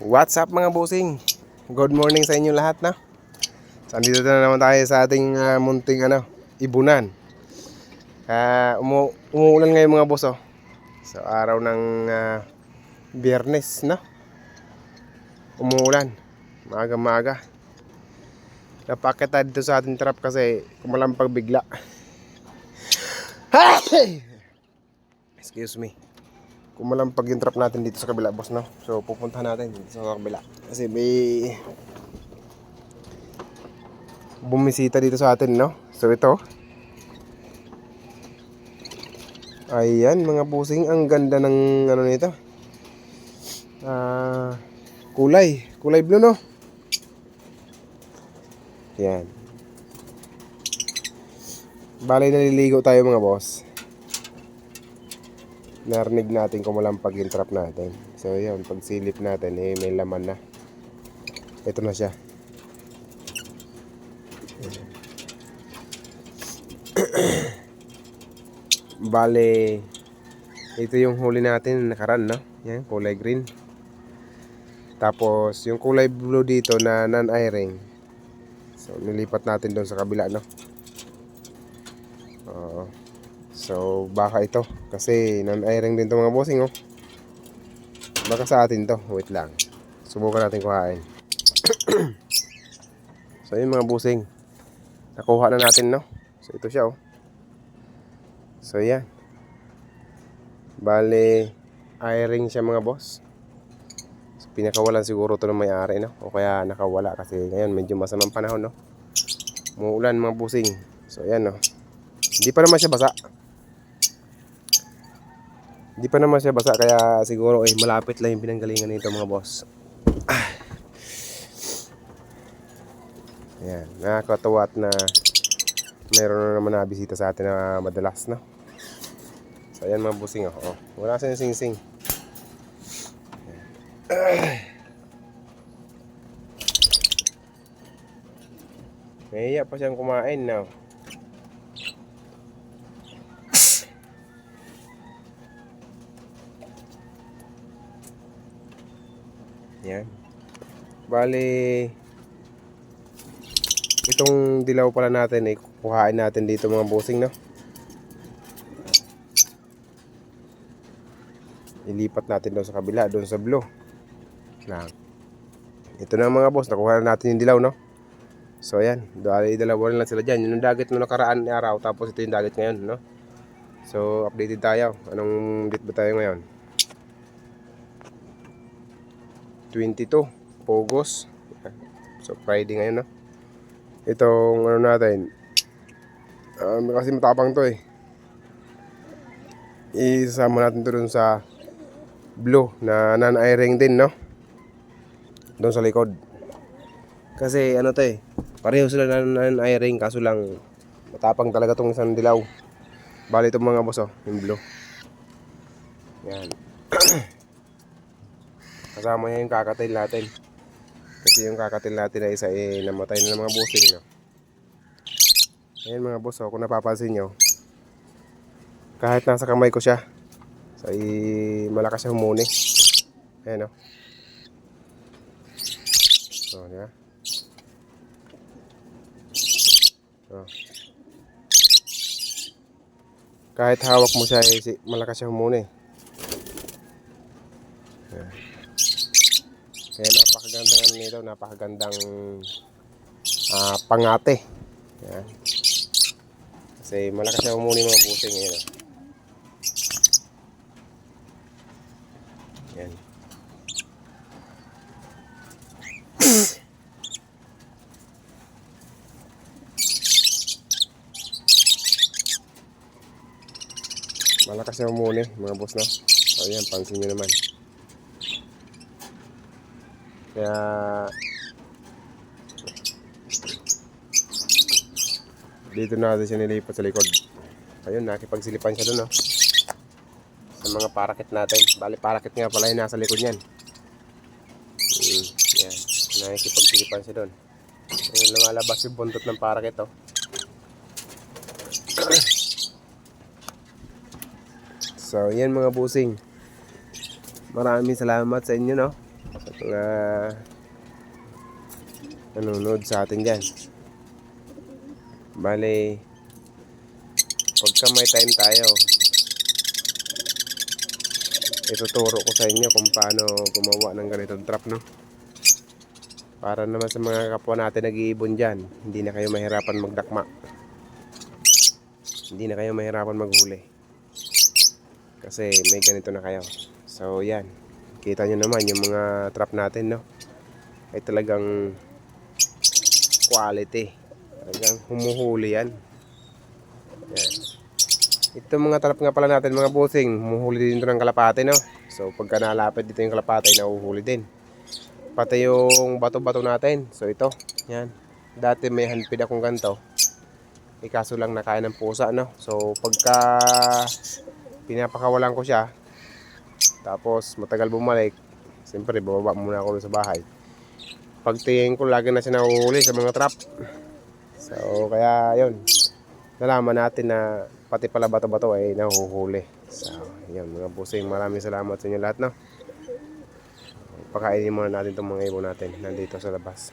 What's up mga busing? Good morning sa inyo lahat na. So, andito na naman tayo sa ating munting ibunan. Umuulan ngayon mga boss oh. So araw ng Biyernes na. Umuulan. Maaga-maaga. Napakit tayo dito sa ating trap kasi kumalampag bigla. Excuse me. Kumalampag yung trap natin dito sa kabila boss no. So pupuntahan natin dito sa kabila kasi may bumisita dito sa atin no. So ito, ayan mga busing, ang ganda ng nito, kulay blue no. Yan, bali naliligo tayo mga boss. Narinig natin kumalampag yung trap natin. So yun, pag silip natin may laman na. Ito na siya. Bale, ito yung huli natin nakaraan no. Yan, kulay green. Tapos yung kulay blue dito na non-airing. So nilipat natin doon sa kabila no. So baka ito kasi non-airing din to mga bossing oh. Baka sa atin to. Wait lang, subukan natin kuhain. So yun mga bossing, nakuha na natin no. So ito siya oh. So yan, bale airing siya mga boss. So, pinakawalan siguro to ng may-ari no, o kaya nakawala kasi ngayon medyo masamang panahon no. Muulan mga bossing. So yan no, hindi pa naman siya basa. Hindi pa naman siya basa kaya siguro malapit lang yung pinanggalingan nito mga boss. Ayan, nakakatawa at na mayroon na naman na bisita sa atin na madalas no. So ayan mga busing oh. Wala sa sing-sing. Nahiya pa siyang kumain no. Yan. Bali, itong dilaw pala natin kuhain natin dito mga busing no. Ilipat natin doon sa kabila, doon sa blue. Lang. Ito na mga boss, nakuha na natin yung dilaw no. So ayan, dalawa lang sila dyan. Yung dagat mo nakaraan araw, tapos ito yung dagat ngayon no. So updated tayo. Anong date ba tayo ngayon? 22 August. So Friday ngayon no. Itong natin, kasi matapang to isama natin to dun sa blue na non-airing din no, doon sa likod. Kasi to pareho sila non-airing, kaso lang matapang talaga tong isang dilaw. Bali itong mga boss yung blue. Yan. Kasama niya yung kakatil natin. Kasi yung kakatil natin na isa namatay na ng mga busing no. Ayan mga boss kung napapansin nyo, kahit nasa kamay ko siya, so malakas siya humuni. Ayan o. So diba? So, kahit hawak mo siya malakas siya humuni. Ayan. Kaya napakagandang nito, napakagandang pangate. Yan. Kasi malakas siya umuni mga busing ngayon. Yan. Malakas siya umuni mga boss no. So yan, pansin nyo naman. Kaya dito natin siya nilipat sa likod. Ayun, nakipagsilipan siya doon no, sa mga parakit natin. Bali parakit nga pala yung nasa likod niyan. Yan, nakipagsilipan siya doon. Ayun, lumalabas yung buntot ng parakit oh. So yan mga busing, maraming salamat sa inyo no. mga nanonood sa atin dyan. Bale, pagka may time tayo, ituturo ko sa inyo kung paano gumawa ng ganitong trap, no? Para naman sa mga kapwa natin nag-iibon dyan, hindi na kayo mahirapan magdakma, hindi na kayo mahirapan maghuli, kasi may ganito na kayo. So yan, kita nyo naman yung mga trap natin, no? Ay talagang quality, talagang humuhuli yan. Yan. Ito mga trap nga pala natin mga bossing, humuhuli din ito ng kalapate, no? So pagka nalapit dito yung kalapate, nahuhuli din. Pati yung bato-bato natin. So ito, yan. Dati may handpid akong ganito. Kaso lang nakain ng pusa, no? So pagka pinapakawalan ko siya, tapos matagal bumalik, siyempre bababa muna ako sa bahay. Pagtingin ko, lagi na siya nahuhuli sa mga trap. So kaya yun, nalaman natin na pati pala bato-bato ay nahuhuli. So yun mga bossing, maraming salamat sa inyo lahat, no? Pakainin muna natin itong mga ibon natin nandito sa labas.